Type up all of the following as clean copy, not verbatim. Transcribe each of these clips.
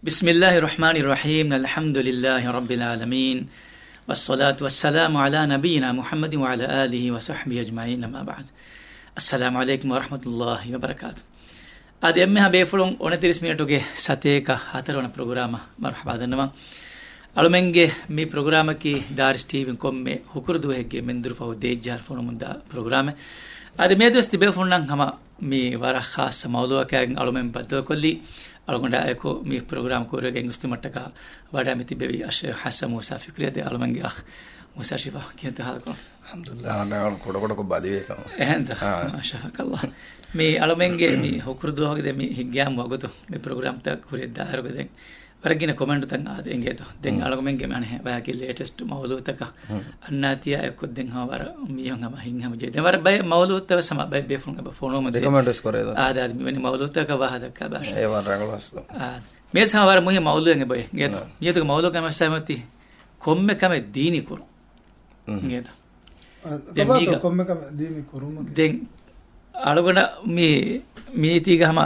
بسم الله الرحمن الرحيم الحمد لله رب العالمين والصلاة والسلام على نبينا محمد وعلى آله وصحبه أجمعين أما بعد السلام عليكم ورحمة الله وبركاته أدي أمها بيفلون 29 මිනිත්තුගේ සතේක හතරවන programme මර්හබා දෙන්නවා අලුමෙන්ගේ මේ ප්‍රෝග්‍රෑමකී දාරිස් TV කොම්මේ හුකුරුදුවෙගේ මෙන්දුරු for දේජාර් phone මුන්දා programme අද මේ දවස් තිබේ ෆෝන්නම් හම මේ වර ખાસ මවුලුවකයන් අලුමෙන් බද්දව කොල්ලි අලුගොඩ එකෝ මේ ප්‍රෝග්‍රෑම කෝරගෙන් ගුස්ති මට්ටක වඩා මිති බෙවි අෂ හසන් මුසා ෆික්‍රියද අලුමෙන්ගේ අඛ මුසා ශිෆා කියත හදකෝ alhamdulillah නාන කොට බදිවේකම එහෙන්ද මාෂාඅල්ලාහ් මේ අලුමෙන්ගේ මේ හුකුරුදුවගේ මේ හිග්ගෑම් වගතු මේ ප්‍රෝග්‍රෑම් ත කුරේ දාරබෙන් වරගින කොමෙන්ට් තන් ආද එංගේතෝ දෙන් අලුමෙන්ගේ මනේ බයකි ලේටස්ට් මවුලුවතක අන්නාතිය එක්ක දෙන් හවර මියංගම හින්ගම ජේ දෙවර බය මවුලුවතව සම බය බෙෆුන් ගබ ෆෝනෝම දෙ කමෙන්ට්ස් කරේද ආද මෙනි මවුලුවතක වහදක බාෂ ඒ වර රංගලස් මේ සමවර මුහි මවුලුවෙන් බය ගේතෝ මියතක මවුලුවකම සමති කොම්මකම දීනි කුරු ගේතෝ දෙමීක කොම්මකම දීනි කුරුම දෙන් අලුගොඩ මේ මීතිගම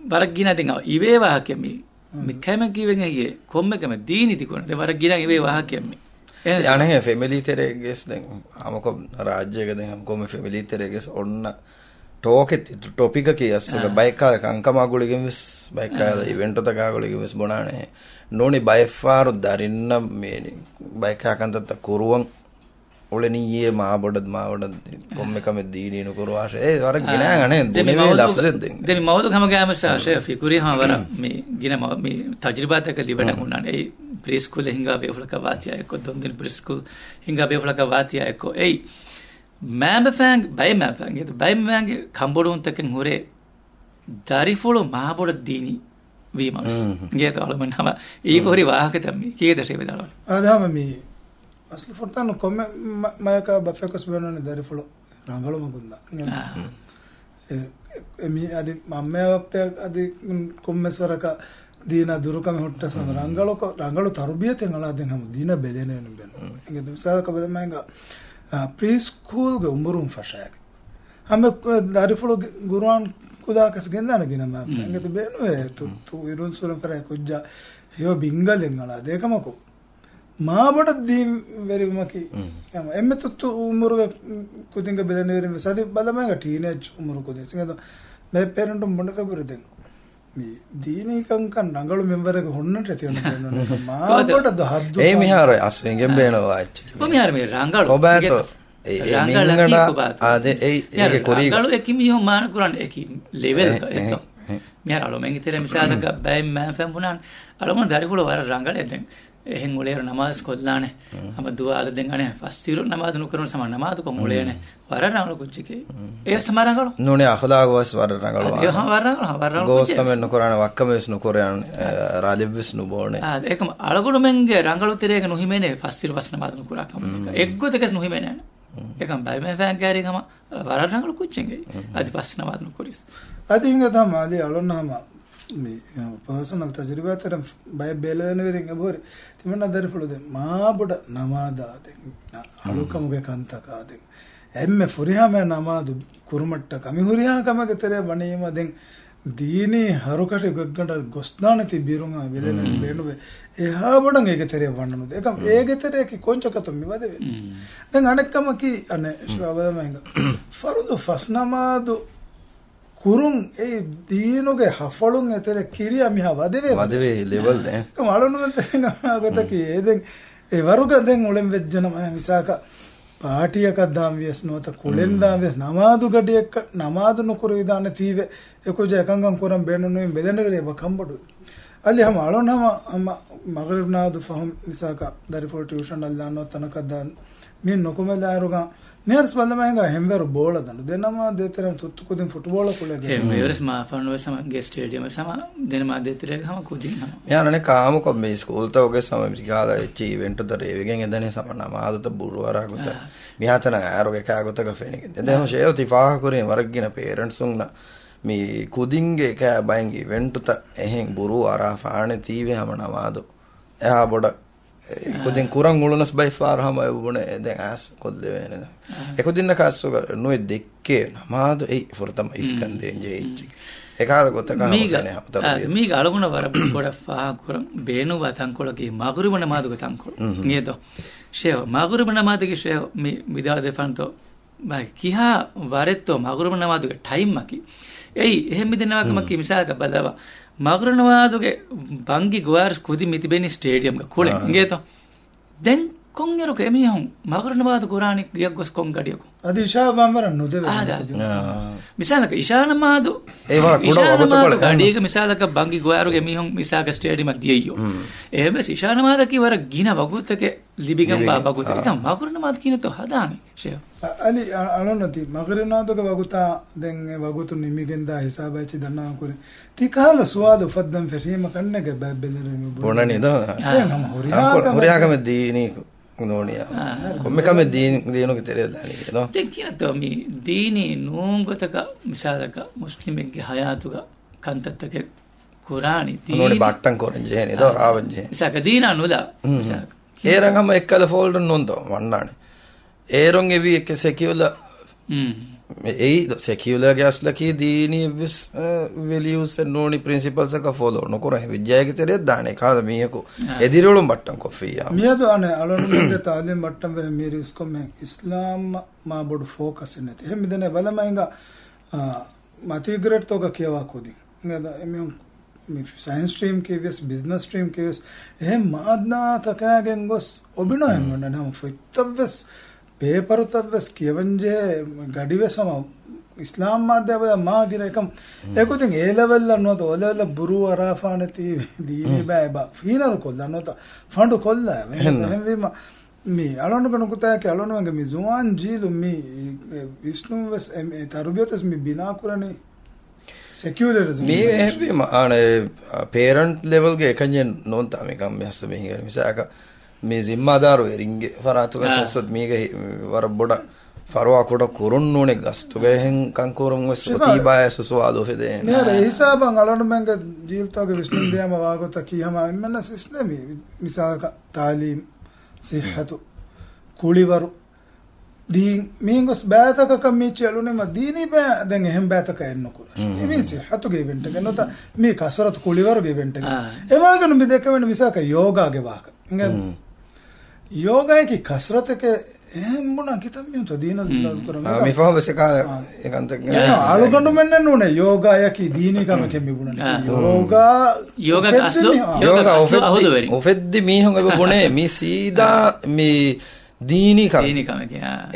වරගින දෙන් ඉවේ වාක්‍යමි මිකම කිවෙන් ගියේ කොම්මකම දීනි තිකොන දෙ වරගින ඉවේ වාක්‍යමි යන්නේ ෆැමිලි තෙරේගෙස් දැන් අමකො රාජ්‍යයක දැන් කොම ෆැමිලි තෙරේගෙස් ඔන්න ටෝකෙත් ටොපික කියස්සක බයිකා කංකමාගුලිගෙන් විස් බයිකා ඉවෙන්ට් තකාගුලිගෙන් විස් බොනානේ නෝනි බයිෆාරු දරින්න මේ බයිකා කන්තත කුරුවන් ඔලෙනියේ මාබොඩත් මාවඩත් කොම්මකම දීනීනු කුරවාෂ ඒ වර ගිනාගනේ දෙමේ ලෆ්සෙත් දෙමි මවුදු කම ගෑමසා ෂෙෆ් ෆිකුරි හවර මේ ගින මේ තජරිබාතක ලිබඩ හුණානේ ඒ ප්‍රීස්කූල් හින්ගා බේෆලක වාතිය එක්ක දොන්දින ප්‍රීස්කූල් හින්ගා බේෆලක වාතිය එක්ක ඒ මෑම්බෆෑන් බයිමෑෆෑන් ගේ බයිමෑන්ගේ කම්බොඩුන් තකන් හොරේ දරිෆොලු මාබොඩ දීනි වීමස් ගේ තවලමනම ඒ හොරි වාහක තමයි කීයද ෂෙබදාලව ආදාම මේ අස්ලි ෆොටාන කොම මයක බෆෙකස් බනනේ දරිෆොලු රංගල මගුන්දා එමි අදි මම්මයප්ප අදි කොම්මස්වරක දීන දුරුකම හොට්ට සම රංගල තරුබියතෙන් අලාදෙන් හැම ගින බෙදෙනෙන බෙන එංග දුසාක බෙදමංග ප්‍රී ස්කූල් ගේ උඹරුම් ෆෂාග හැම දරිෆොලු ගුරුවන් කුදාකස් ගෙන්දාන ගින මම එංග බෙනුවේ තු ඉරුන් සුරම් කරේ කුජ්ජා යෝ බින්ගලෙන් අලා දෙකමකෝ මාබඩ දීම් වෙරිමකි එම්ම තුතු උමුරුග කුදින්ග බෙදෙන වෙරිම සති බලමංග ටීනේජ් උමුරු කුදින් සිංගද මේ පෙරන්ටු මොණක බරදෙන් මේ දීනී කංකන් නංගලු මෙම්බර් එක හොන්නට තියන බෙන්නන මාබඩ දහද්දු ඒ මිහාර අස්වෙන්ගෙන් බේනවා ආච්චි කොමිහාර මේ රංගලු ඔබාතෝ ඒ මිංගඩ ආද ඒ කොරි රංගලු එකිමියෝ මාන කුරන් එකි ලෙවල් එක මිහාර අලොමෙන් ඉතර මිසාදක බයි මෑන් ෆැම්බුනාන් අලොමන් දරිෆුල වර රංගල එදෙන් එහෙන් උලේර නමාස් කොල්ලානේ අම දුවාල දෙන්ගනේ ෆස්තිරු නමාද නුකරන සම නමාද කො මුලේනේ වරරංගල කුච්චකේ ඒ සමරංගල නෝනේ අහලාගවස් වරරංගල වරරංගල ගෝස් කමෙන් නුකරන වක්කමස් නුකරන රාජවිස් නුබෝනේ ඒකම අලගොඩ මෙන්ගේ රංගල තිරේක නුහිමේනේ ෆස්තිරු වස් නමාද නුකරා කම එක්ගො දෙකස් නුහිමේනේ ඒකම බයිමෙන් ෆෑන් කාරිකම වරරංගල කුච්චෙන්ගේ අදි පස් නමාද නුකරිස් අදි හින්ග තමයි අලොන්නම මේ පර්සනල් තජරිබාතරම් බය බෙලන වෙරින් අබෝරි තිමන්න දරිෆලුද මාබොඩ නමාදාද අලුකමුගේ කන්තකාද එම්මෙ ෆුරිහාම නමාදු කුරුමට්ට කමි හුරිහා කමගේ තෙර වණීම දෙන් දීනී හරුකට ගොග්ගන්ට ගොස්නානති බිරුම බෙලන බේනුවේ එහා බොඩන් ඒක තෙර වන්නනුද ඒකම ඒගේ තෙරේ කොංචකතු මිවද වෙන්නේ දැන් අනෙක්කම කි අනේ ශවදමංග ෆරුදු ෆස්නමාදු කුරුන් ඒ දීනුගේ හෆලුන් එතර කිරියා මිහ වදවේ ලෙවල් නේ කමලුනුන්ත ගතකි ඒදෙන් ඒ වරුක දැන් උලෙන් වෙජ්ජන මිසාක පාටියක දාම් වියස් නොත කුලෙන් දාම් වියස් නමාදු ගඩියක් නමාදු නුකුරු විදාන තීවේ එකොජ එකංගම් කුරම් බෙන්නුනේ බෙදෙනගලේ බකම්බඩු අලි හම අලොනම මගරිබ් නාදු ෆහම් මිසාක දරිෆොල් ටියුෂන් අල්ලානෝ තනකදාන් මේ නොකොමදාරුගා Nears Balamanga, Hember Bola, then Nama Deter to Kudin football. Here is my fun with some guest stadium, some then my deter Hamakudin. Yana Kamu of May school, Toga, some Gala, went to the raving and then some Nama, the Burua, Mihatana, Arrogaka, Fenning. Then she had the Fakuri and Varagina parents soon. Me Kuding cab buying went to the Ehing Buru, Arafan, TV, Hamanamado. Aboda. Kudin kurang mulunas by far hama ubune den as kodle ekudinna kasso no dekke namadu ei fortama iskande enje එකහද ගොතක මීග අලගුණ වර ගොඩ පාකුරම් බේනුවා තංකොලගේ මගුරුමන මාදුක තංකොල නියත ෂේව මගුරුමන මාදුක ෂේව මිදා දෙපන්තෝ බයි කිහා වරෙත්තෝ මගුරුමන මාදුක ටයිම්මකි එයි එහෙම මිදෙනවාකමකි මිසාලක බලවා මගුරුමන මාදුගේ බංගි ගෝයාර්ස් කුදි මිතිබෙනි stadium ක කුලෙ නියත දැන් කොංගෙරක එමිහුන් මගුරුමන මාදු කුරානික් ගියක් ගොස් කොං ගඩියකෝ අද ඉෂා බම්බරන් නොදෙව මිසාලක ඉෂාන මාදු ඒවා කුඩ වගතකොල ගඩියක මිසාලක බංගි ගෝයාරුගේ මිහුන් මිසාක ස්ටේඩියම් දියයෝ එහෙම ඉෂාන මාදකි වර ගින වගුතක ලිබිගම් බා වගුතක තම මගුරුමන මාද කිනතෝ හදානි ෂේව අලි අලොනති මගුරුමන මාදක වගුතා දැන් වගුතු නිමිගෙන්දා හිසාබයිචි දන්නා කුරේ තිකාල සුවාද ෆද්දම් ෆරීම කන්නක බබ්බෙලරෙමු බොනනිද හොරියාගම දීනි නෝනියා කොම්මකම දීනුක තෙරෙල්ලානි නෝ දැන් කියනතෝ මේ දීනි නෝංගතක මිසාලක මුස්ලිමෙක්ගේ හයාතුක කන්තත්තක කුරානි නෝනි බට්ටන් කොරන්ජේ නේද රාවන්ජේ මිසාක දීනා නුලා මිසාක ඒරංගම එක්කල ෆෝල්ඩර් නොන්දෝ වන්නානේ ඒරොන් එවි එක සෙකියුලා ඒ සෙකියුලා ගෑස්ලකී දීනි විස් වැලියුස් නෝනි ප්‍රින්සිපල්ස් එක ෆෝලෝ නොකර විජයක තෙරෙත් දානේ කාද මීයකෝ එදිරොළුම් බට්ටන් කොෆියා මියදෝ අනේ අලොනුගේ තාලෙන් බට්ටන් වේ මිරිස් කොම්මෙ ඉස්ලාම් මා බොඩු ෆෝකස් නැති එහෙම දෙනේ බලමයිංග මතිග්‍රේට් තෝක කියවා කොදි නේද එමියුම් මේ සයන්ස් ස්ට්‍රීම් කේවස් බිස්නස් ස්ට්‍රීම් කේවස් එහෙම මාද්නා තකයන් ගොස් ඔබිනෝයන් නම ෆොයිතවස් පේපරුතවස් කියවන්ජේ ගඩිවසම ඉස්ලාම් මාධ්‍යවල මාගින එකම් ඒකුතින් ඒ ලෙවල් අන්නොත ඔ ලෙවල් බුරු අරාෆානති දීනි බෑ බා ෆීනරු කොල්ලන්නොත ෆඬු කොල්ල එහෙම මේ අලොනකන කුතයක අලොනවගේ මේ සුවාන් ජීලු මේ විෂ්ණුවස් තරුබියතස් මේ බිනා කුරනේ සෙකියුලරිසම් මේ එහෙම ආනේ පේරන්ට් ලෙවල් ගේ එකෙන් නොන්තා මේකම් මෙහස මෙහි ගරි මිසාක මේ ಜಿಮ್ಮಾದಾರು ರಿಂಗೆ ಫರಾತುಗ ಸಸ್ಸದ್ ಮೀಗೆ ವರ ಬೊಡ ಫರವಾ ಕೊಡ ಕೊರೊನ್ನೋನೆ ಗಸ್ತುಗ ಹೆಂ ಕಂಕೋರಂ ವಸ್ತಿ ಬಾಯ ಸುಸುವಾದು ಫೆದೆ ನೇರೆ ಹಿಸಾಬಂ ಅಲೊನ ಮೆಂಗ ಜೀಲ್ತೋಗ ವಿಷ್ಣು ದೇಮ ವಾಗೋತ ಕಿಯಮ ಎಮ್ಮನ ಸಿಸ್ಟಮಿ ಮಿಸಾಕ ತಾಲೀಮ್ ಸಿಹತು ಕುಳಿವರು ದೀನ್ ಮೀಂಗಸ್ ಬಾತಕ ಕಮ್ಮಿ ಚೆಲುನೆ ಮ ದೀನಿ ಬಾ ದೆಂಗೆ ಹೆಂ ಬಾತಕ ಎನ್ನು ಕುರ ಇಮಿನ್ ಸಿಹತುಗೆ ಇವೆಂಟ್ ಗೆ ನೋತ ಮೀ ಕಸರತ್ ಕುಳಿವರುಗೆ ಇವೆಂಟ್ ಗೆ ಎವಾಗನು ಬಿದೆಕವೆನ ಮಿಸಾಕ ಯೋಗಾಗೆ ವಾಕ ಹಿಂಗ ಯೋಗಾಯಕಿ ಕಸರತಕ್ಕೆ ಮುಣ ಕಿತಮ್ಮಿಂತ ದೀನ ಮಿ ಫಹಮಸಕ ಏಕಂತ ಆಳುಗೊಂಡು ಮೆನ್ನ ನುನೆ ಯೋಗಾಯಕಿ ದೀನಿಕಮ ಕೆಮ್ಮಿ ಬುಣ ಯೋಗ ಅಸ್ಲು ಯೋಗ ಒಫೆದ್ದಿ ಮಿ ಹಂಗ ಬುಣೆ ಮಿ ಸೀದಾ ಮಿ ದೀನಿಕಮ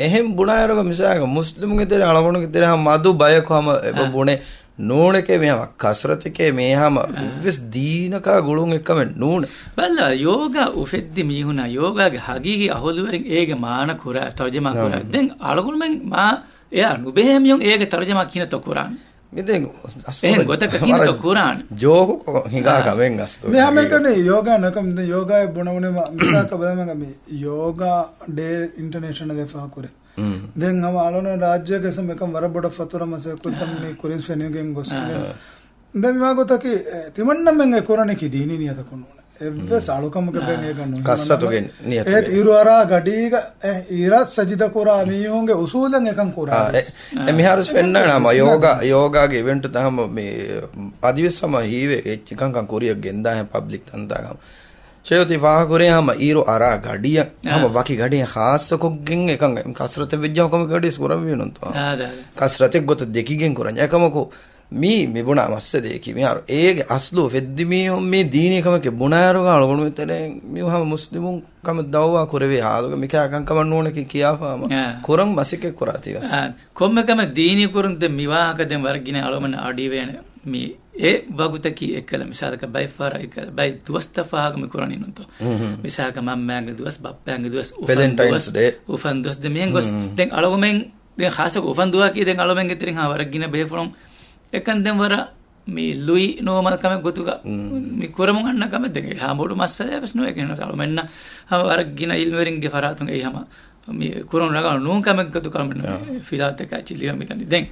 ಎಹೆಂ ಬುಣಾಯರಗ ಮಿಸಾಗ ಮುಸ್ಲಿಮ್ ಗೆ ತೆರೆ ಅಳಗೊಂಡು ಗೆ ತೆರೆ ಮದು ಬಯಕಮ ಬುಣೆ නෝනකේ මෙහම කසරතකේ මේහම විස් දීනක ගුළුන් එක්කම නූන බල්ල යෝගා උෆෙද්දි මීහුනා යෝගාගේ හගීගි අහොලුවරින් ඒගේ මාන කුර තර්ජමා කුර දැන් අලගුණ මෙන් මා එයා නුබෙහෙමියොන් ඒගේ තර්ජමා කියන තෝ කුරාන් මිදෙන් එහෙන් ගොතක කියන තෝ කුරාන් ජෝක හිඟා කවෙන් අස්තෝ මෙහම කනේ යෝගා නකම් යෝගාය බුණවනේ මිසක බලමග මේ යෝගා ඩේ ඉන්ටර්නැෂනල් දෙෆා කුරේ දැන් අම අලොන රාජ්‍යයක සමකම් වරබොඩ ෆතුරමස කුත්තම් මේ කුරිස් ෆෙනියගෙන් ගොස් දැන් විවාගතකි තිමන්නම් මෙන් කොරණ කි දීනි නියත කොනෝන එව්ව සාලුකමක බෙන් ඒ ගන්න කස්රතුගෙන් නියත ඒ ඉරුවරා ගඩීක ඉරත් සජිද කුරා මියෝන්ගේ උසූලෙන් එකන් කුරා එමිහාරස් ෆෙන්නනම යෝගාගේ ඉවෙන්ට් තහම මේ අදිවෙස්සම හීවේ එච්චකන් කන් කොරියක් ගෙන්දා හැ පබ්ලික් තන්දාගම ශයෝති වාහකුරේ හම ඊරු අරා ගඩිය හම වකි ගඩිය හාස්සකොක්ගෙන් එකන් කස්රත විද්‍යාවකම ගඩිය ස්කුරම් වෙනන්තෝ කස්රතෙක් ගොත දෙකිගෙන් කරන් එකමකෝ මී මෙබුණා මස්ස දෙකි මිහාර ඒගේ අස්ලු ෆෙද්දි මී මේ දීනිකමක බුණාරු ගාලගොණු මෙතනේ මිහම මුස්ලිමුන් කම දවවා කරවේ හාලුක මිකයකන් කම නෝනකි කියාෆාම කරන් මසිකේ කරාතිගස් කොම්මකම දීනි කරුන්ද මිවාහක දැන් වර්ගින අලොමන ආඩි වෙන මේ ඒ වගුතකි එකල මිසාලක බයිෆාර එකල බයි දුවස්තෆාගම කරනිනුන්තෝ මිසාක මම්මෑංග දුවස් බප්පෑංග දුවස් උෆන් දුවස් දෙමියන් ගොස් දැන් අලොමෙන් දැන් ખાસක උෆන් දුවා කී දැන් අලොමෙන් ගෙතරින් හා වර්ගින බේෆරොම් එකන් දැන් වර මේ ලුයි නෝමල් කම ගොතුක මේ කරමුන් අන්න කම දෙක හාමුඩු මස්සය බස් නෝ එකන අලොමෙන්න හම වර්ගින ඉල්මරින්ගේ ෆරාතුන් ඒ හම මේ කුරුන් රගා නෝ කම ගොතු කම ෆිලාත් එක චිලිය මිතනි දැන්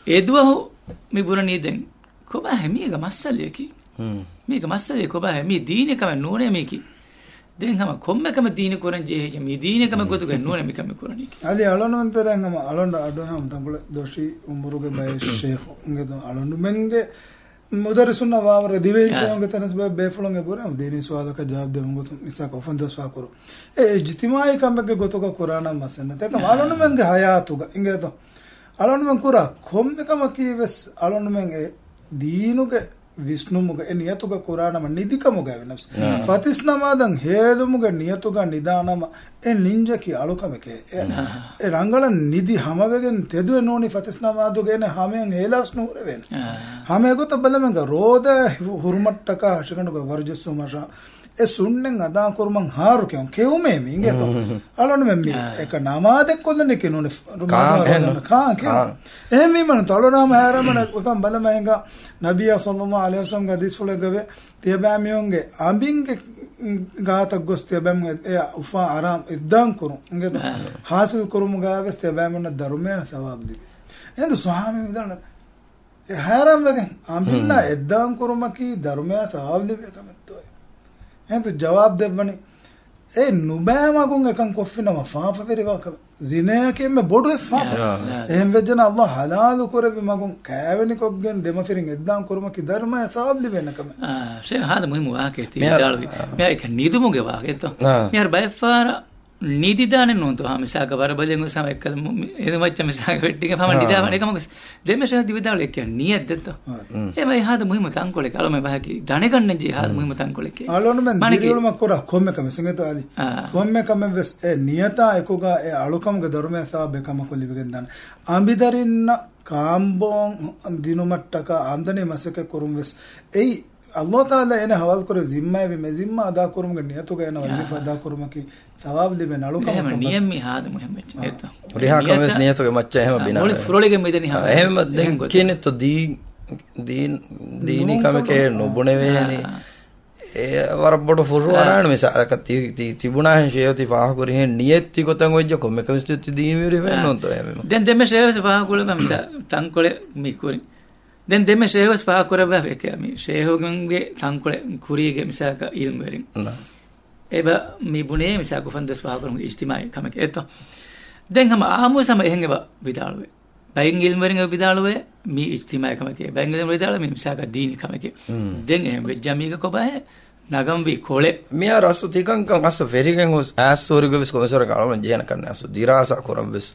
ඒ දුවහු මේ බුරණී දැන් කොබා හැමියක මස්සලියකි මේක මස්සලිය කොබා හැමි දීනකම නෝනේ මේකි දැන් හැම කොම්මකම දීන කරන් ජේ මේ දීනකම ගොතු ගන්නෝනේ මිකම කරන්නේ ali alonwantere ngama alonda adoham tangule doshi umuruge bay sheikh ngedo alondu menge mudarrisuna waawre diveeshonge tanas be fulonge buram dini swadaka jawab de ngotu isa ko fandas wa koro ijtimai kamge gotuga qur'ana masanna teka alondu menge hayatuga ingedo alondu men kura kommekam kiwes alondu men deenuge විෂ්ණුමුග නියතුග කුරානම නිදිකමුග වෙනස් ෆතිස්නමාදන් හේදුමුග නියතුග නිදානම නින්ජකි අලුකමකේ රංගල නිදි හමවගෙන් තෙදුවේ නෝනි ෆතිස්නමාදුගෙන හමෙන් හේලස් නුර වෙන හමෙගොත බලමංග රෝද හුරුමට්ටක හෂකනුග වර්ජස්සුමෂා සුන්නෙන් අදා කුරුමන් හාරු කෙවුමේ මින්ගෙත අලොන මෙම්මි එක නමාදෙක් කොල්ලනේ කෙනුනේ කාන් එහෙම මන තලොනම හැරමන උකම් බලමංග නබිය සල්ලල්ලාහු අලයිහි වසල්ලම් ගදිස් ෆුලගවේ තියබෑමියොන්ගේ අඹින්ගේ ගාතක් ගොස් තියබෑම් එ උෆා ආරාම් ඉද්දාන් කුරු ඉන්ගෙත හාසිල් කුරුම ගාවස් තියබෑමන ධර්මය සවාබ් දි එහෙනම් ස්වාමී විදන හැරම් වගේ අඹින්න ඉද්දාන් කුරුමකි ධර්මය සවාබ් දි කමත්තෝ entu jawab devani nubama ekan koffina faafa veriwaka zinayake me bodu faafa ehem vejjana Allah halalu korebi magun kæveni kokgen dema firin eddan kuruma ki dharma sabli venakam shay hada muhimu waake ti dalu me ek nidumuge waake to me ar bayfara nididane nonto ha misaka barabalen sama ekkal edu macca misaka vettige fama nidavane ekam demesha dividalu ek niyat detto emai hada muhimu tankole kalo me bahaki dane ganne ji hada muhimu tankole ke alonu men dirulu makora komme kam singeto ali komme kam ves niyata ekuga alukam ge dharma sa bekam ko libigen dan ambidarinna kambon dinumattaka amdane masake kurum ves ei Allah Taala ene hawal kore zimma ve me zimma ada kurum ge niyatu ge ena wazifa ada kurum ki sawab libe nalukam ehma niyami hada muhim eta riha kames niyatu ge macca ehma bina oli furolege medeni ha ehma den kene to dini kameke nobune veni warabbodu furu arana misa akati tibuna hen sheyoti faha kori hen niyetti gotan ojja komme kamistutti dini veri vennon to ehma den demme sheyose faha kole misa tankole mi kori den demme sheyose faha koraba veke mi sheyogunge tankole kurige misaka ilm verin eba mi bune misaka fandas faha korum ijtimai kameke eto den hama amu sama ehengeba vidalwe bayin ilm verin vidalwe mi ijtimai kameke bayin ilm vidalwe mi misaka dini kameke den ehem vejjamiga kobahe nagambi kole miya rasu tikankan asu verigen hos asorigo vis komesora kalon jena kanne asu dirasa koram vis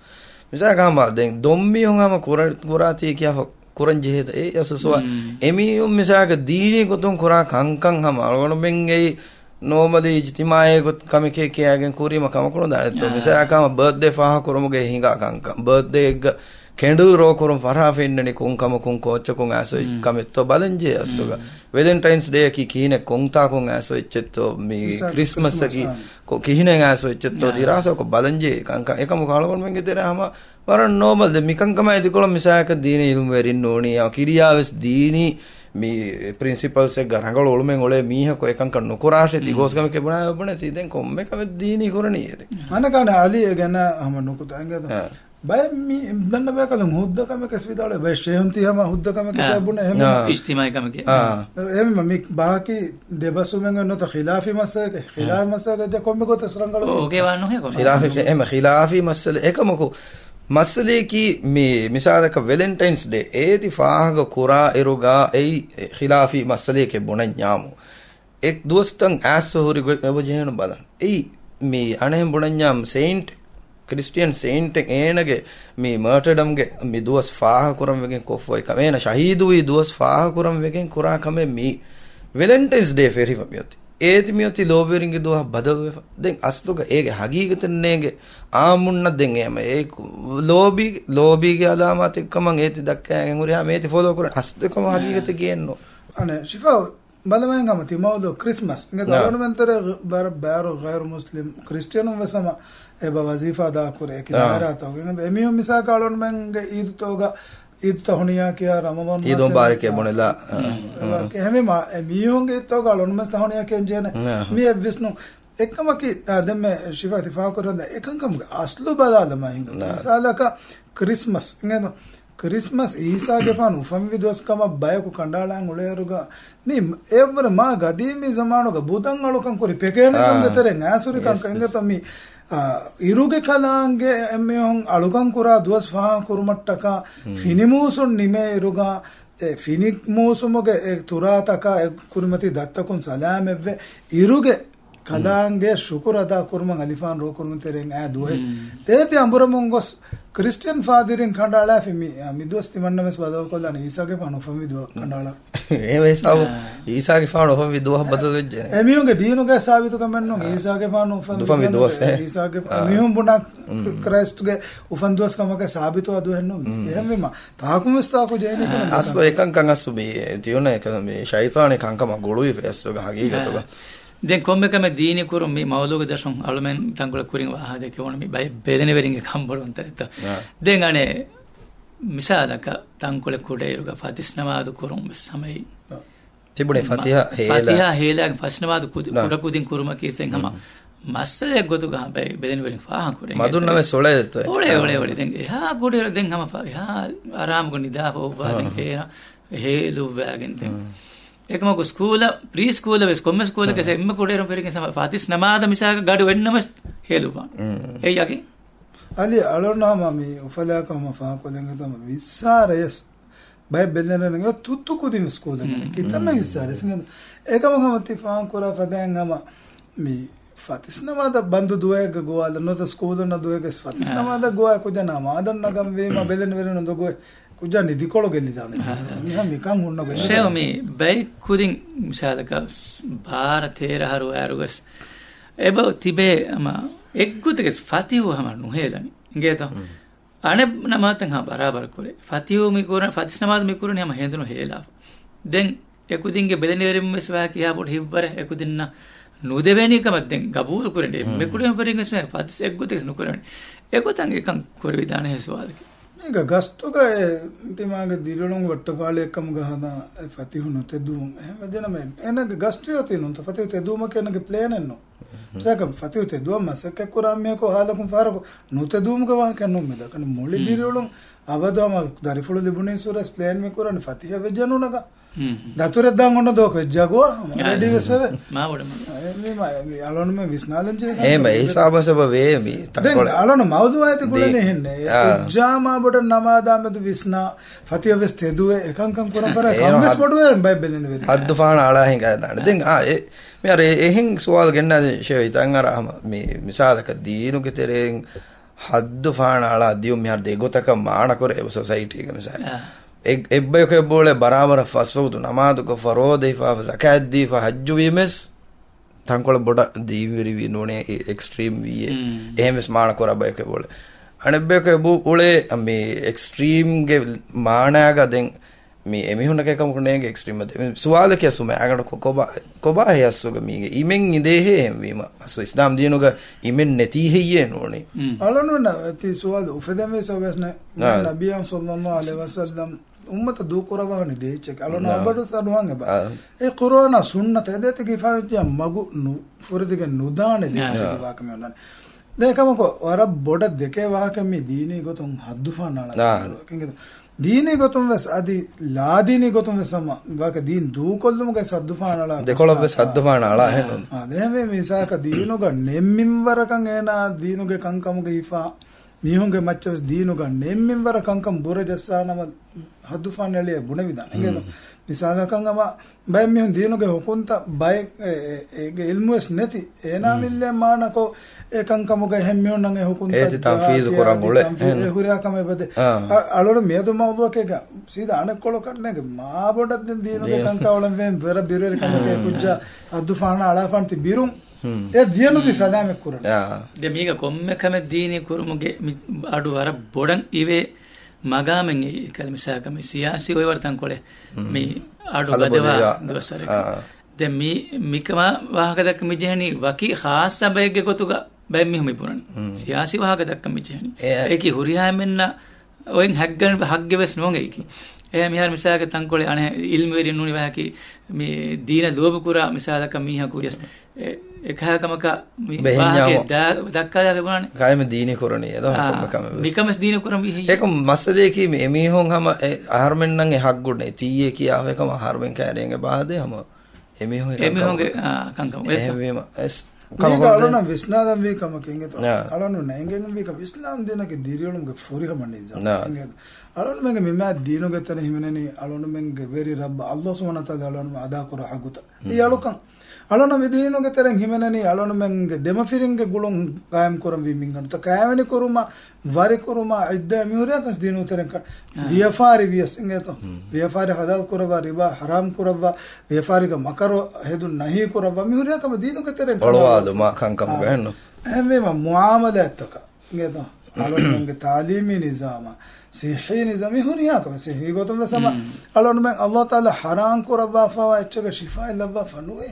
misaka hama den dommi hongama kurati kiya kuran jeheta asu so emi misaka dini gotun kura kankan hama algon mengei normally ijtimai got kameke kiyagen kurima kamakunu da to misaka hama birthday faha kurumuge hinga kankan birthday candle ro kurum farha fennani kun kama kun kocha kun aso kametto balanje asuga valentines day ki kine kunta kun aso ichetto mi christmas ki ko kihine aso ichetto dirasa ko balanje kanka ekam kalgon menge dera hama waran normal de mikankama idikolam misaka dini ilmu verin noni ya kiriyaves dini mi principles e garangal olumen ole miha ko ekan kan nokurashe ti gosgam ke bana bana siden komme kam dini korani ede anakana ali gana hama nokuta angeda bay mi danna be kadam hudda kam ke svidale bay shehunti hama hudda kam ke sabuna hem ijtimai kam ke hem mi baaki debasumen no ta khilafi masaka de komme ko tasrangalo oge wanno he ko khilafi masale ekamako masale ki mi misalaka valentines day edi faaga kura eruga ei khilafi masale ke bunanyamu ek dostan asori go mebojehenu badan ei mi anem bunanyam saint Christian saint enage mi martyrdom ge mi duas faaha kuram wegen kofoi kamena shahidu wi duas faaha kuram wegen kura kame mi valentines day feri famiyoti eti miyoti loberinge duha badal den asluga ege hagigitennege aamunna den ema e lobi ge alamat ekkaman eti dakkagen uriha meti follow kuran asdekama hagigite kiyenno ane shifa balamenga mati mawdo christmas inga dalonu mentere baro ghair muslim christianum vesama eba wazifa da kure kidara ta inga emiyo misaka alon menge eid toga eid tahuniya kiya ramadan eid mubarak bonela heme ma emiyonge toga alon mas tahuniya kenjene mi visnu ekkamaki demme shifa tifa koranda ekankam aslu balala ma inga salaka christmas inga Christmas ಈಸಾಗೆ ಫಾನ್ ಉಫಂವಿ ದೋಸ್ಕಮ ಬಯಕು ಕಂಡಾಳಂಗ್ ಉಳೆಯರುಗ ನೀ ಏವರ ಮಾ ಗದೀಮಿ ಜಮಾನುಗ ಬುದಂಗಳು ಕಂಕುರಿ ಪೆಕೇನೆ ಸಂಗತರೆ ನ್ಯಾಸುರಿ ಕಂಕ ಎಂಗತಮಿ ಇರುಗೆ ಕಲಾಂಗೆ ಎಮ್ಮೆ ಹೊಂಗ್ ಅಳುಗಂಕುರ ದೋಸ್ ಫಾ ಕುರುಮಟ್ಟಕ ಫಿನಿಮೂಸುನ್ ನಿಮೆ ಇರುಗ ಫಿನಿಕ್ ಮೂಸುಮುಗೆ ತುರಾತಕ ಕುರುಮತಿ ದತ್ತಕುನ್ ಸಲಾಮೆವ್ವೆ ಇರುಗೆ ಕಲಾಂಗೆ ಶುಕುರದ ಕುರ್ಮಂಗ್ ಅಲಿಫಾನ್ ರೋ ಕುರ್ಮಂತೆರೆಂಗ್ ದುಹೆ ತೇತಿ ಅಂಬುರಮುಂಗೊಸ್ ಕ್ರಿಶ್ಚಿಯನ್ ಫಾದಿರಿನ್ ಕಂಡಾಳ ಫಿಮಿ ಮಿದ್ವಸ್ತಿ ಮನ್ನಮೆಸ್ ಬದವ ಕೊಲ್ಲಾನ ಈಸಾಗೆ ಫಾನ್ ಉಫಂ ವಿದ್ವ ಕಂಡಾಳ ඒ වේසාව ඊසාගේ ෆාන උෆම් විදුව බදල වෙච්ච එමියුන්ගේ දීනුගේ සාවිතු කමෙන්නු ඊසාගේ ෆාන උෆම් විදුවස් ඊසාගේ මියුන් බුණා ක්‍රයිස්ට්ගේ උෆම් දුවස් කමක සාවිතු අදු හෙන්නු එහෙමම තාකුමස්තාකු ජේනේ කන අස්ව එකන් කන් අස්සු මේ තියුන එක මේ ෂයිතානේ කංකම ගොළුයි ෆෙස්සුග හගීගතක දැන් කොම්මකම දීනි කුරු මේ මවලුගේ දශම් අලුමෙන් තංගල කුරින් වහද කෙවණ මේ බය බෙදෙන වෙරින්ගේ කම්බරොන් තරත දැන් අනේ මිසාලක තංකොල කුඩේරුග ෆතිස්නවාද කුරුම් සමයි තිබුණේ ෆතිහා හේලාගේ ෆස්නවාද කුඩ කුදින් කුරුම කීසෙන් හම මස්සලේ ගොතු ගහ බයි බෙදෙන වෙරින් ෆාහ කුරේ මදුන්නමේ සොලේත ඔලේ දැන් එහා කුඩේර දැන් හම එහා ආරාම ගොනි දාපෝ වාදින් හේන හේලු වෑගෙන් දැන් එකමක ස්කූල ප්‍රී ස්කූල වෙස් කොම්ම ස්කූල කෙස එම්ම කුඩේරම් පෙරිකේ සම ෆතිස්නමාද මිසාක ගඩ වෙන්නම හේලුවා ඒ යකි ali alona mami ufala kama fa kolenga tama visarayes bay belena nga tuttu kudin school ngene kitama visarayes ngene ekama gamati fa kora fadanga mi fatisnamada bandu duega goala no the school na duega fatisnamada goa kujana madan nagam ve ma belena verena ndo goe kujani dikolo gelli dane mi ha mikan hunna go sheo mi bay kudin misalaka bharatera haru arugas eba tibe ama එක්ගුතකස් ෆතිහු හම නුහෙලනි ඉංගේත අනේ නමතන් හා බරාබර කුරේ ෆතිහු මිකුරන ෆතිස්නමාද මිකුරන හම හෙඳුන හේලා දැන් එකුදින්ගේ බෙදෙනි වෙරින් මෙස්වා කියා පොඩ හිබ්බර එකුදින්න නුදෙවෙනි කම දැන් ගබූල් කුරේ මෙකුඩෙන් පරින් මෙස්වා ෆතිස් එක්ගුතකස් නුකුරනි එකුතන් එකන් කුර විදාන හේසවාද මේක ගස්තුක තිමාගේ දිරලොන් වට්ටපාලේ එකම ගහන ෆතිහු නොතෙදුම් එහෙම දෙනම එනගේ ගස්තුයෝ තිනුන්ත ෆතිහු තෙදුම කෙනගේ ප්ලේන් එන්නෝ සක ෆතිහු තෙදුම මසක කුරාම්මිය කෝ හාලකුම් ෆාරකෝ නොතෙදුම් ගවා කන්නොම් මෙද කන මොලි දිරලොන් අවදම දරිෆුල දිබුනේ සුරස් ප්ලේන් මේ කුරාන ෆතිහ වෙජනුනක දතුරෙන් දාන් ඔන්න දෝක ජගෝ රෙඩි වෙස්වේ මාවඩම මේ අලොන මේ විස්නාලෙන් ජේ එහෙම ඒ සාබසබ වේමි තකොල අලොන මවුදු ආයත කුලනේ හෙන්නේ ජාමා බොඩ නමාදාමද විස්නා ෆතිහ වෙස් තෙදුවේ එකංකම් කරන් පර කම්ස් බොඩුවේ බයිබලෙන් වෙරි හද්දු ෆාන ආලාහින් ගාදාන දැන් මේ අර එහෙන් සුවාල් ගෙන්නා ෂේ ඉතින් අර මේ මිසාලක දීනුගේ තෙරෙන් හද්දු ෆාන ආලා දියු මෙහර දෙගොතක මාන කර සොසයිටි එක මිසාල එබ්බයක බෝලේ බරාබර ෆස්වුදු නමාදුක ෆරෝදේ ෆා සකද්දී ෆා හජ්ජු වීමස් තංකොල බොඩ දීවිරි විනෝනේ එක්ස්ට්‍රීම් වී එහෙම ස්මාන කර බයක බෝලේ අනෙබ්බයක බෝලේ මේ එක්ස්ට්‍රීම් ගේ මානාග දැන් මේ එමිහුණක එකම කුණේගේ එක්ස්ට්‍රීම් මත සුවාලක යසුම අගට කොබා යස්සුග මීගේ ඉමෙන් ඉදේ හේම් වීම අස ඉස්ලාම් දිනුග ඉමෙන් නැති හේයේ නෝනේ අලනොන ති සුවාල උෆදමේ සවස්න නබියන් සල්ලල්ලාහු අලයිහි වසල්ලම් උම්මත දු කුරවහනේ දෙච්ච අලන අබඩ සරුවන් බා ඒ කුරාන සුන්නත දෙත කිෆාවිය මගු ෆුරදික නුදානේ දෙච්ච වාකම නන දෙකමක වර බොඩ දෙකේ වාකම දීනේ ගොතුන් හද්දුෆානාලා කිංගද දීනේ ගොතුන් වස් අදි ලාදීනේ ගොතුන් වසම වාක දීන් දූ කොල්ලුමගේ සද්දුෆානාලා දෙකොළොබ්බේ සද්දුෆානාලා හෙන්න දෙහමේ මිසාක දීනුග නෙම්මින් වරකන් එනා දීනුගේ කංකමුගේ ඉෆා මිහුන්ගේ මච්චස් දීනුග නෙම්මින් වර කංකම් බුරජස්සානම හද්දුෆානාලිය බුණ විදාන නේද මිසාලකංගම බය මිහුන් දීනුගේ හොකුන්ත බය ඒගේ ඉල්මුස් නැති එනා මිල්ලේ මානකෝ ඒකංකමුගේ හැම්මියොන් නම් හොකුන්ත ඒ තන්ෆීස් කරන් ගොලේ ඒ හුරියාකම බද අලොර මේදු මවුවකේක සීදා අනකොල කන්නේක මා බොඩක් දීනුගේ කංකවලම් වෙන් වෙර බිරේ කමකේ කුජ්ජා හද්දුෆානා අලාෆන්ති බිරුම් ඒ දියනුදි සදාමෙක් කුරන දැන් මේක කොම්මකම දීනි කුරුමුගේ අඩු අර බොඩන් ඉවේ මගාමෙන් ඒ කලමිසාකම සියාසි ඔය වර්තන් කොලේ මේ අඩු බදවා දවසර දැන් මේ මිකම වාහක දක්ක මිජහනි වකි ખાસ සබයගේ කොතුග බැම් මිහුම පුරන සියාසි වාහක දක්ක මිජහනි ඒකි හුරියා මෙන්න ඔයෙන් හග්ගන් හග්ගෙවස් නෝගේ ඒකි මිහාර මිසාලක තංකොලේ අනේ ඉල්ම වෙරින් නුනි වහකි මේ දීන ලෝභ කුරා මිසාලක මීහකු යස් එකහකමක මේ වාහකේ දක්කා වෙබුණානේ කායම දීනි කරණිය දෝ කොම්මකම මිකමස් දීන කරම් විහි ඒක මස්සදේ කි මේ එමිහොන් හැම ආහාරෙන් නම් එහක් ගොඩේ තීයේ කියාව එකම ආහාරෙන් කෑරෙන්ගේ බාදේ හැම එමිහොන්ගේ කංකම එහෙම alona visnadam vi kama kingeto alona nengen vi kama islam denake diriyolum ge fori kama niza alona menge mema dino ge tane himeneni alona menge veri rabb allah subhanahu wa taala alona ada kora haguta iyalukan alona vidino ge taren himeneni alona menge dema firinge gulon gayam koram vi mingan to kayani koruma vari koruma idda mihuriya kas dino taren ka viafari vias ingeto viafari halal korava riba haram korava viafari ga makaro hedun nahi korava mihuriya kama dino ge taren olwadu ma kankam gahenno emme muamalat taka ingeto alona menge taalimi nizama sihi nizami huriya kama sihi gotum sama alona men allah taala haram korava fawa etchaga shifa ilava fanuwe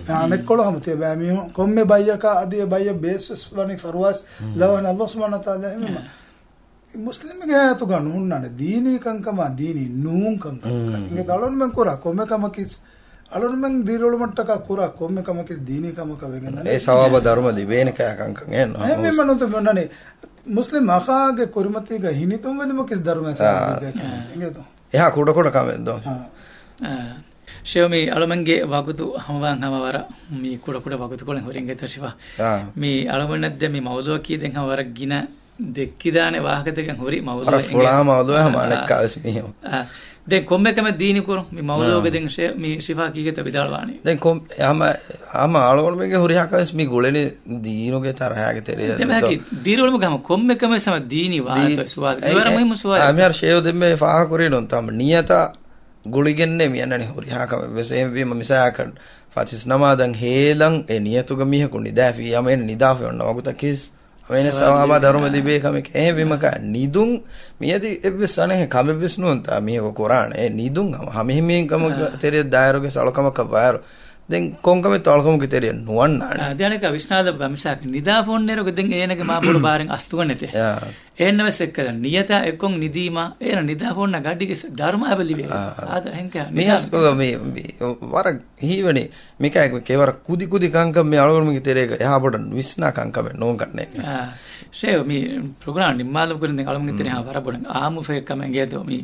anek kolo hamte ba mi komme bayaka adi bayya basis wani farwas lawan allah subhanahu wa taala emme muslim ge to ganu hunnane dini kankama dini nuun kankama inge alona men kora komme kama kis alona men dirolu mattaka kora komme kama kis dini kama ka wegen e sawaba dharma libene ka kankan enno emme manoto nane muslim akhaage korimatiga hinitum wedimo kis dharma sa inge to eha koda koda kamendo ශෙවමි අලමන්ගේ වගුතු හමවන් හමවර මේ කුඩ කුඩ වගුතු කොලෙන් හොරින් ගෙත ශිවා මේ අලමන්නද්ද මේ මවුදුව කී දෙන් හමවර ගින දෙක්කිදානේ වාහකතෙන් හොරි මවුදුව ෆුලා මවුදුව හමලක් කාස් මියෝ දැන් කොම්මෙකම දීනි කරු මේ මවුදුවගේ දෙන් මේ ශිවා කීගෙත විදාලවානි දැන් කොම් හැම අලගොල්මගේ හොරි හකස් මේ ගොලනේ දීනෝගේ තරහාගේ තෙරේ දෙමහකි දීරොල්ම ගම කොම්මෙකම සම දීනි වාත සුවාද ඉවර මෙහිම සුවාද අමිහාර ෂේව දෙමේ ෆාහ කොරිනොන් තම නියතා ಗುಳಿಗೆನ್ನೆ ಮಿಯನ್ನನೆ ಹುರಿ ಹಾಕ ವೆಸೆಂ ವಿ ಮಿಸಾಕನ್ ಫಾತಿಸ್ ನಮಾದಂ ಹೇಲಂ ಎ ನಿಯತುಗ ಮಿಹಕು ನಿದಾಫಿ ಯಮೆನ್ ನಿದಾಫಿ ಒನ್ನ ವಗುತ ಕಿಸ್ ಅವೇನೆ ಸವಾಬ ಧರ್ಮ ದಿಬೆ ಕಮೆಕ್ ಎ ವಿಮಕ ನಿದುಂ ಮಿಯದಿ ಎವ್ವಿಸ್ ಅನೆ ಕಮೆವ್ವಿಸ್ ನುಂತ ಮಿಹಕು ಕುರಾನ್ ಎ ನಿದುಂ ಹಮಿಹಿಮಿನ್ ಕಮ ತೆರೆ ದಾಯರುಗೆ ಸಳಕಮಕ ವಾರು දැන් කොංගමේ තල්කමුගේ තෙරිය නුවන්නාන දැනක විශ්නාද බමිසාක නිදා ෆෝන් නේරක දැන් ඒනගේ මා පොඩ බාරෙන් අස්තුව නැතේ එන්නවස් එක්ක නියත එක්කොන් නිදීමා ඒන නිදා ෆෝන් න ගඩිගේ ධර්මාබලි වේ ආද හෙන්ක මිහස් පොග මේ වර හීවනේ මිකයි කේවර කුදි කුදි කංකම් මේ අලගොල්මගේ තෙරේක එහා පොඩ විශ්නා කංකම නෝන් ගන්නේ ෂේ මේ ප්‍රෝග්‍රෑම් නිමාලු කරන දැන් අලගොල්මගේ තෙරේ හා වර පොඩ ආමු ෆේකම ගේදෝ මේ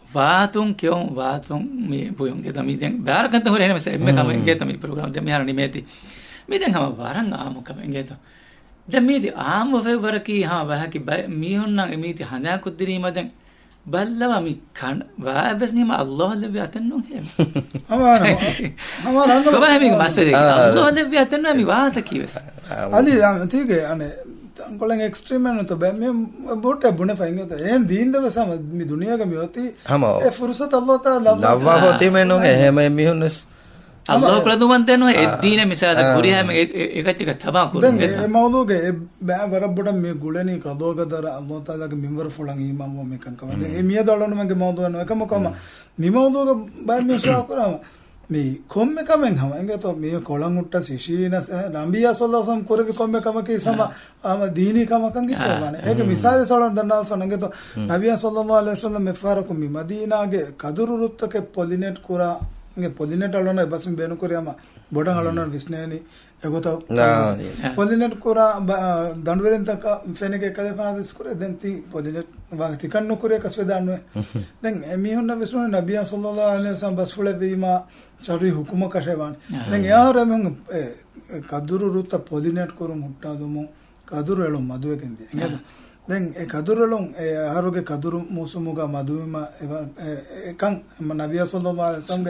वातुं क्यों वातुं මේ පුයුන්ගේ තමයි දැන් බාරකන්ත හොරේ එනම එම්ම කමෙන්ගේ තමයි ප්‍රෝග්‍රෑම් දැන් මෙහාර නිමේති මේ දැන් හම වරන් ආමු කමෙන්ගේ තෝ දැන් මේදි ආමු ෆෙවර කී හා වහකි මීහොන්න එමීති හඳා කුද්දිරීම දැන් බල්ලව මි කන් වාබස් මෙම අල්ලාහ් ලෙවි අතන්නු හැම අමාර කොබා මේ මස්සදේ අල්ලාහ් ලෙවි අතන්නු මි වාත කීවස් අලි තීගේ අනේ अंकोलें एक्सट्रीम में तो मैं बोटे बुने पाएंगे तो ये दीन दे वैसा मी दुनिया का मियोती ये फुर्सत अल्लाह ताला लव्वा होती में नो है मैं मिहुनस अल्लाह को तो मानते नो ये दीन में मिसाल गुरी है में एक अच्छी का थबा को देंगे ये मौलू के मैं बराबर में गुले नहीं का दो का दर अल्लाह ताला के मिंबर फुलांगी इमाम वो में कन कम ये मिया डालों में के मौलू है कम कम मी मौलू का बाय में शो करा මේ කොම්මෙ කමෙන් හමංගේ තෝ මේ කොළන් උට්ට සිශීනස නම්බියා සල්ලල්ලාහු අලයිහි කොරවි කොම්මෙ කමකේ සම ආම දීනි කමකන් ගිතවනේ ඒක මිසාලේ සලන් දන්නා ෆනංගේ තෝ නබියා සල්ලල්ලාහු අලයිහි වසල්ලම් මෙෆාරකු මි මදීනාගේ කදුරු රුත්තක පොලිනෙට් කුරා ගේ පොලිනෙට් අලන බස්ම බේනු කුරියම බොඩන් අලන විස්නේනි එගොත පොලිනෙට් කුරා දඬුවෙන් තක ෆෙනගේ කලේෆාන දිස් කුරේ දැන් ති පොලිනෙට් වාගති කන්නු කුරේ කස්වේ දාන්නේ දැන් එමිහොන්න විස්නෝ නබියා සල්ලල්ලාහු අලයිහි වසල්ලම් බස් ෆුල වීමා චරි හුකුම කෂේවාන් දැන් යාර මෙන් කදුරු රුත්ත පොලිනෙට් කරු මුට්ටා දුමු කදුරු එළු මදුවකින් දී නේද දැන් ඒ කදුරු එළු ඒ ආරෝගේ කදුරු මුසුමුගා මදුවිම එකන් නබියා සල්ලල්ලාහු අලයිහි වසල්ලම්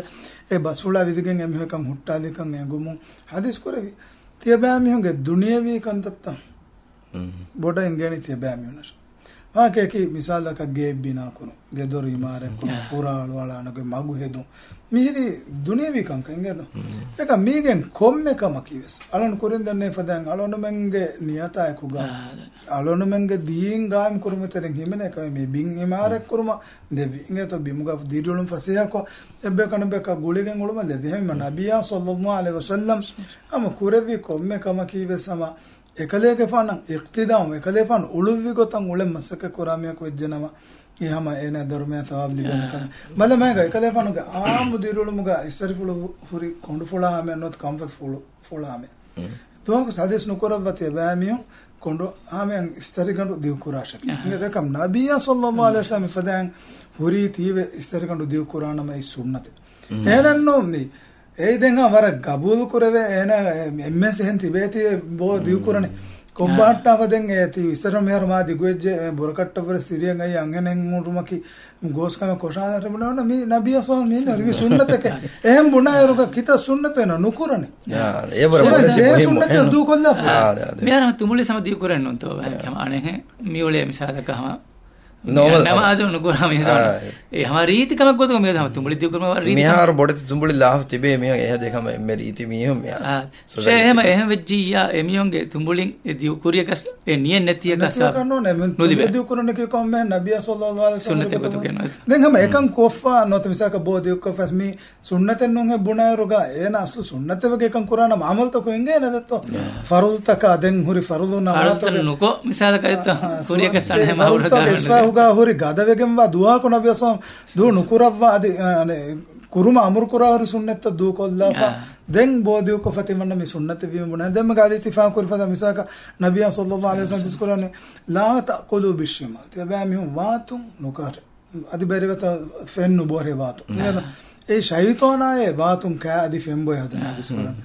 ඒ බස්ෆුලා විදිගෙන් එමෙහකම් හුට්ටාලිකන් එගුමු හදිස් කරවි තියබෑ මිහුගේ දුනියවි කන්තත්ත බොඩ එංගේනි තියබෑ මිහුනස් වාකේකි මිසාලක ගේ බිනා කුරු ගෙදොරු ඉමාරේ කුරු පුරාල වලානගේ මගු හෙදු මිහිරි දුනියවි කංකංගේද එක මීගෙන් කොම්මෙකම කිවස් අලන කුරින් දන්නේ ෆදන් අලන මෙන්ගේ නියතය කුගා අලන මෙන්ගේ දීන් ගාම් කුරුමතරෙන් හිමනේ කම මේ බින් ඉමාරේ කුරුම දෙවි ඉංගේතෝ බිමුගා දීඩුලුම් ෆසියාකෝ එබ්බේ කන බෙක ගුලිගෙන් උළුම දෙවි හැම නබියා සල්ලල්ලාහු අලයිහි වසල්ලම් අම කුරවි කොම්මෙකම කිවසම එකලේක ෆාන ඉක්තිදාම එකලේ ෆාන උළුවි ගොතන් උලෙ මසක කුරාමියක් වෙජ්ජනම එහෙම එන ධර්මයේ තවබ් ලිබන කන මල මෑග එකද පනුක ආමු දිරුළුමුග ඉස්සරි ෆුළු හුරි කොඬු ෆුලාම නොත් කම්ෆර්ට් ෆුලාම තෝක සදෙස් නුකරවතේ බෑමියෝ කොඬු ආමෙන් ඉස්සරි ගඬු දිව කුරාෂක ඉංගදකම් නබියා සල්ලල්ලාහු අලයිහි වසල්ලම් ෆදාන් හුරි තීවේ ඉස්සරි ගඬු දිව කුරානම ඒ සුන්නත එහෙනන්නෝනි ඒ දෙංග වර ගබූල් කුරවේ එන එම්එස් එහෙන් තිබේති බෝ දිව කුරනේ කොබ්බාට්ටාවදෙන් ඒති ඉස්සර මෙහර මා දිගුෙජ්ජ බොරකට්ටවර සිරියන් අය අංගනෙන් මුරුමකි ගෝස්කම කොෂානට බලන මේ නබිය සෝ මේ නරි සුන්නතක එහෙම් බුණායරුක කිත සුන්නත වෙන නුකුරනේ ඒ බර සුන්නත දු කොල්ලා මෙහර තුමුලි සම දිව කුරන්න උන්තෝ අනේ මියෝලේ මිසාලකම නමාද නුකුරම ඒ හම රීතිකමක් ගොතක මේ තම තුමුලි දිව කුරම රීති මෙහර බොඩ තුමුලි ලාහ තිබේ මේ එහ දෙකම මේ රීති මියුම් යා එහෙම එහෙම වෙජ්ජියා එමියොන්ගේ තුමුලින් ඒ දිව කුරියකස් ඒ නියෙන් නැතියකස් නොදිබේ දිව කුරන කේ කොම් මේ නබිය සල්ලල්ලාහු අලයිහි වසල්ලම් සුන්නත ගොතක වෙනවා දැන් හැම එකන් කොෆා නොත මිසක බෝ දිව කොෆස් මේ සුන්නතෙන් නොහ බුණායරුගා එන අස්ලු සුන්නත වගේ එකන් කුරාන මාමල් තක එංගේ නදත්ත ෆරුල් තක දෙන් හුරි ෆරුලුන ආරත නුකෝ මිසාලක එත කුරියකස් එහෙම අවුරුදු හුරි ගදවෙගෙන්වා දුවා කො නබියසම් දු නුකුරවවා අද කුරුම අමුරු කුරාවරු සුන්නත දු කොල්ලාෆා දෙන් බෝදිය කො ෆතිමන්න මේ සුන්නත වීම මොන දෙම ගාදී තිෆා කුරෆදා මිසක නබිය සල්ලල්ලාහු අලයිහි වසල්ලම් දිස්කුරනේ ලා තකුලු බිෂ්මා තිබෑ මිහු වාතු නුකාර අදි බෙරවත ෆෙන්නු බෝරේ වාතු ඒ ෂයිතෝනායේ වාතුන් කෑ අදි ෆෙම්බෝ හදනා දිස්කුරනේ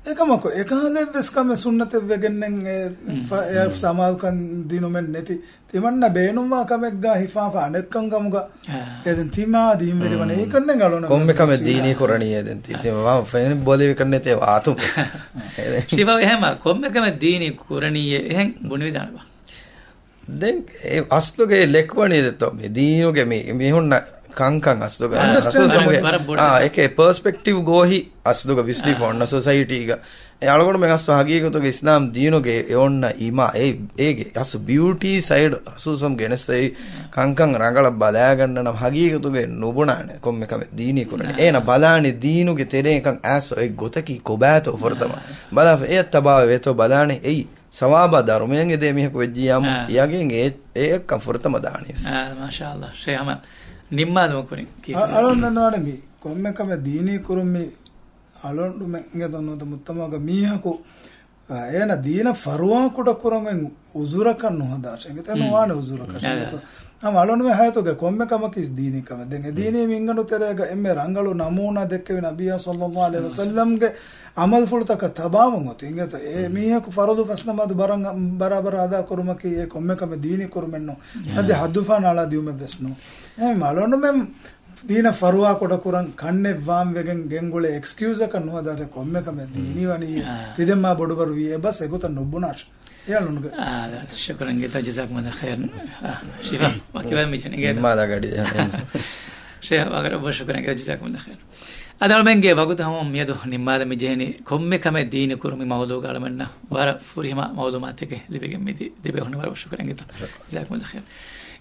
එකමක එකහලෙ වෙස්කම සුන්නත වෙගෙන්නෙන් ඒ සමාල්කන් දිනුමෙන් නැති තිමන්න බේනුම්වා කමෙක් ගා හිෆාෆා අනෙක්කන් ගමුගා එදෙන් තිමා දීම් වෙරවනේ ඒකන්නේ ගලන කොම්මකම දීනී කරණිය දෙන් තිමවා ෆෙන් බොලේ කන්නේ තේ වාතු ශිවා එහෙම කොම්මකම දීනී කරණිය එහෙන් බුණ විදානවා දැන් ඒ අස්තුගේ ලෙක්වණේ දෙතෝ මේ දීනුගේ මේ හොන්න kankan asduga asosamuge eke perspective gohi asduga visli fonna society ga e alagod me asu hagiyekutoge islam deenuge e onna ima ege asu beauty side asusam genesai kankan rangala bala ganna nam hagiyekutoge nubunane komme kame deeni kurane ena balani deenuge tere kan aso e gotaki kobato fordama bala e tabawe veto balani ei sawaba darumenge de mihku vejjiyam yagen e kan fordama danis masha Allah sheyama ನಿಮ್ಮದು ಮಕ್ಕಳಿ ಅಲೊಂದು ನೋಡಮಿ ಕೊಮ್ಮೆಕಮೆ ದೀನಿ ಕುರುಮಿ ಅಲೊಂದು ಮೆಂಗೆ ದೊನ್ನೋದು ಮುತ್ತಮಗ ಮೀಹಕು ಏನ ದೀನ ಫರ್ವಾ ಕುಡ ಕುರಂಗೆ ಉಜುರಕನ್ನು ಹದಾಶ ಎಂಗತೆ ನೋವಾನೆ ಉಜುರಕ ನಮ್ಮ ಅಲೊಂದು ಮೆ ಹಾಯತೋಗೆ ಕೊಮ್ಮೆಕಮಕಿ ದೀನಿ ಕಮ ದೆಂಗೆ ದೀನಿ ಮಿಂಗನು ತೆರೆಗ ಎಮ್ಮೆ ರಂಗಳು ನಮೂನಾ ದೆಕ್ಕೆವಿ ನಬಿಯ ಸಲ್ಲಲ್ಲಾಹು ಅಲೈಹಿ ವಸಲ್ಲಂಗೆ ಅಮಲ್ ಫುಲ್ತಕ ತಬಾವಂ ಹೊತ್ತು ಇಂಗತ ಏ ಮೀಹಕು ಫರದು ಫಸ್ನಮದು ಬರಂಗ ಬರಾಬರ ಅದ ಕುರುಮಕಿ ಏ ಕೊಮ್ಮೆಕಮೆ ದೀನಿ ಕುರುಮೆನ್ನು ಅದೆ ಹದ್ದುಫಾ ನಾಳಾ ದಿಯುಮೆ ಬೆಸ್ನು ಏ ಮಲೊಂದು ಮೆ ದೀನ ಫರ್ವಾ ಕೊಡ ಕುರಂ ಕಣ್ಣೆ ವಾಮ್ ವೆಗೆನ್ ಗೆಂಗುಳೆ ಎಕ್ಸ್ಕ್ಯೂಸ್ ಅಕ ನೋದಾರೆ ಕೊಮ್ಮೆಕಮೆ ದೀನಿ ವನಿ ತಿದೆಮ್ಮ ಬಡುಬರು V bus ಎಗುತ ನುಬ್ಬುನಾಶ್ يالونغ شكرا جدا جزاكم الله خير شفاء وكيف ميجن جدا ما لا غادي شيخ اگر شكرا جدا جزاكم الله خير adal menge baguta hom miedo nimmada mijeni komme kame deen kurumi mawdu galamenna wara furihima mawdumat teke libege midi dibe hon wara shukran gitan jazakum allah khair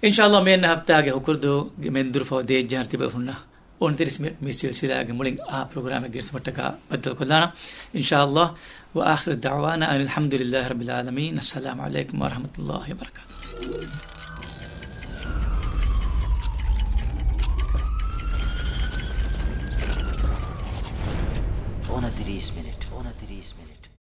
inshallah men haftage hukurdu men durfo de jarti be hunna on 30 minute misil silage muling a program ge smataka badal kullana inshallah wa akhir da'wana alhamdulillahi rabbil alamin assalamu alaykum wa rahmatullahi wa barakatuh on a 30 minute